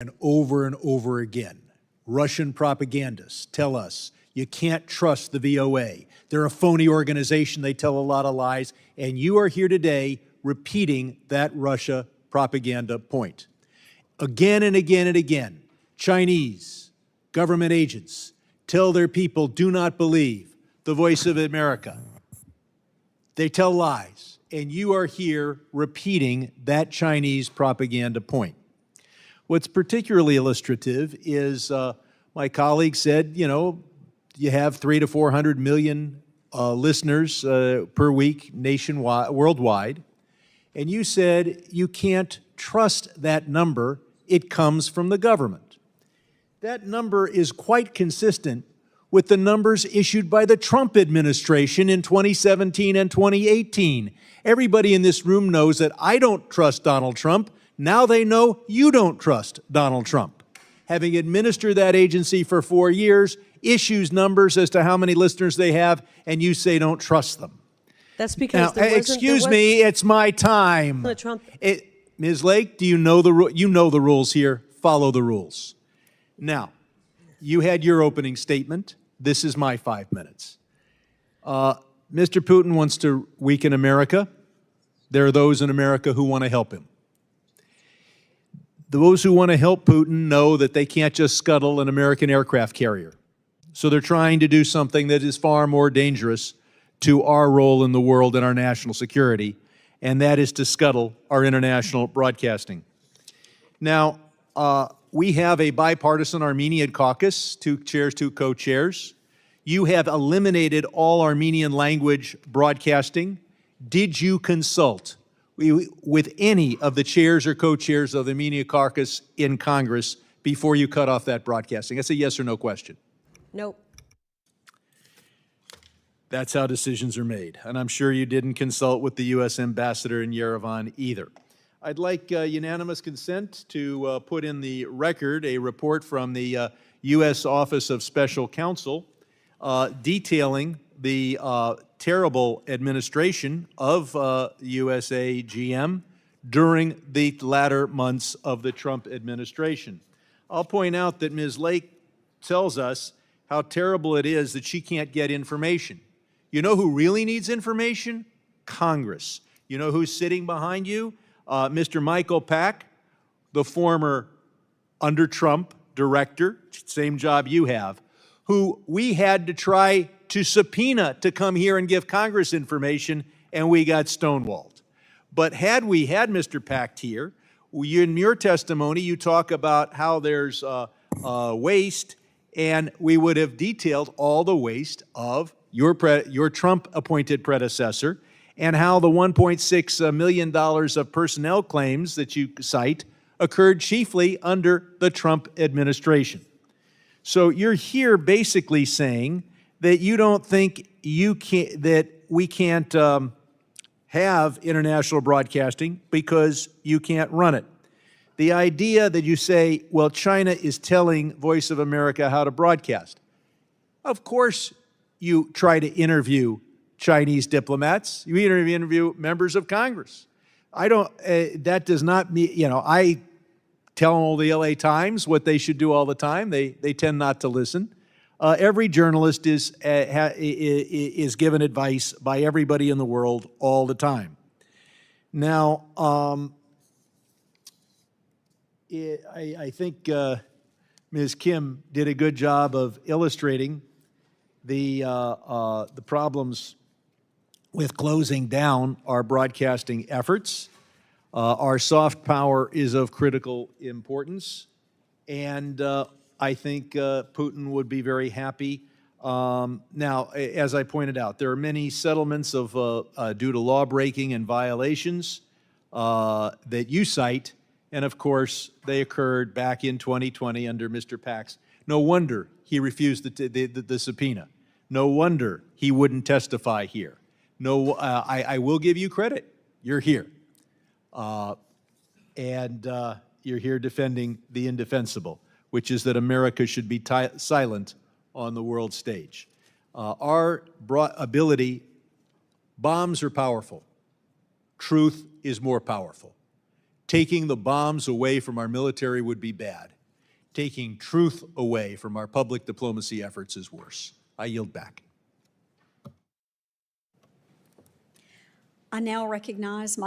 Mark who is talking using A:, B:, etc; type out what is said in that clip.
A: and over again. Russian propagandists tell us you can't trust the VOA. They're a phony organization. They tell a lot of lies. And you are here today repeating that Russia propaganda point. Again and again and again, Chinese government agents tell their people, do not believe the voice of America. They tell lies. And you are here repeating that Chinese propaganda point. What's particularly illustrative is my colleague said, you know, you have 300 to 400 million listeners per week nationwide, worldwide, and you said you can't trust that number. It comes from the government. That number is quite consistent with the numbers issued by the Trump administration in 2017 and 2018. Everybody in this room knows that I don't trust Donald Trump. Now they know you don't trust Donald Trump. Having administered that agency for 4 years, issues numbers as to how many listeners they have, and you say don't trust them.
B: That's because
A: now, excuse me, it's my time. Ms. Lake, do you know the rules here? Follow the rules. Now, you had your opening statement. This is my 5 minutes. Mr. Putin wants to weaken America. There are those in America who want to help him. Those who want to help Putin know that they can't just scuttle an American aircraft carrier. So they're trying to do something that is far more dangerous to our role in the world and our national security, and that is to scuttle our international broadcasting. Now, we have a bipartisan Armenian caucus, 2 chairs, 2 co-chairs. You have eliminated all Armenian language broadcasting. Did you consult with any of the chairs or co-chairs of the Armenian caucus in Congress before you cut off that broadcasting? That's a yes or no question.
B: Nope.
A: That's how decisions are made. And I'm sure you didn't consult with the U.S. ambassador in Yerevan either. I'd like unanimous consent to put in the record a report from the U.S. Office of Special Counsel detailing the terrible administration of USAGM during the latter months of the Trump administration. I'll point out that Ms. Lake tells us how terrible it is that she can't get information. You know who really needs information? Congress. You know who's sitting behind you? Mr. Michael Pack, the former under Trump director, same job you have, who we had to try to subpoena to come here and give Congress information, and we got stonewalled. But had we had Mr. Pack here, in your testimony, you talk about how there's waste, and we would have detailed all the waste of your Trump-appointed predecessor and how the $1.6 million of personnel claims that you cite occurred chiefly under the Trump administration. So you're here basically saying that you don't think that we can't have international broadcasting because you can't run it. The idea that you say, well, China is telling Voice of America how to broadcast. Of course you try to interview Chinese diplomats. You interview members of Congress. That does not mean, you know, I tell all the LA Times what they should do all the time. They tend not to listen. Every journalist is given advice by everybody in the world all the time. Now, I think Ms. Kim did a good job of illustrating the problems with closing down our broadcasting efforts. Our soft power is of critical importance, and I think Putin would be very happy. Now, as I pointed out, there are many settlements of due to law breaking and violations that you cite, and of course, they occurred back in 2020 under Mr. Pax. No wonder he refused the subpoena. No wonder he wouldn't testify here. No, I will give you credit. You're here. And you're here defending the indefensible, which is that America should be silent on the world stage. Our ability, bombs are powerful. Truth is more powerful. Taking the bombs away from our military would be bad. Taking truth away from our public diplomacy efforts is worse. I yield back.
B: I now recognize my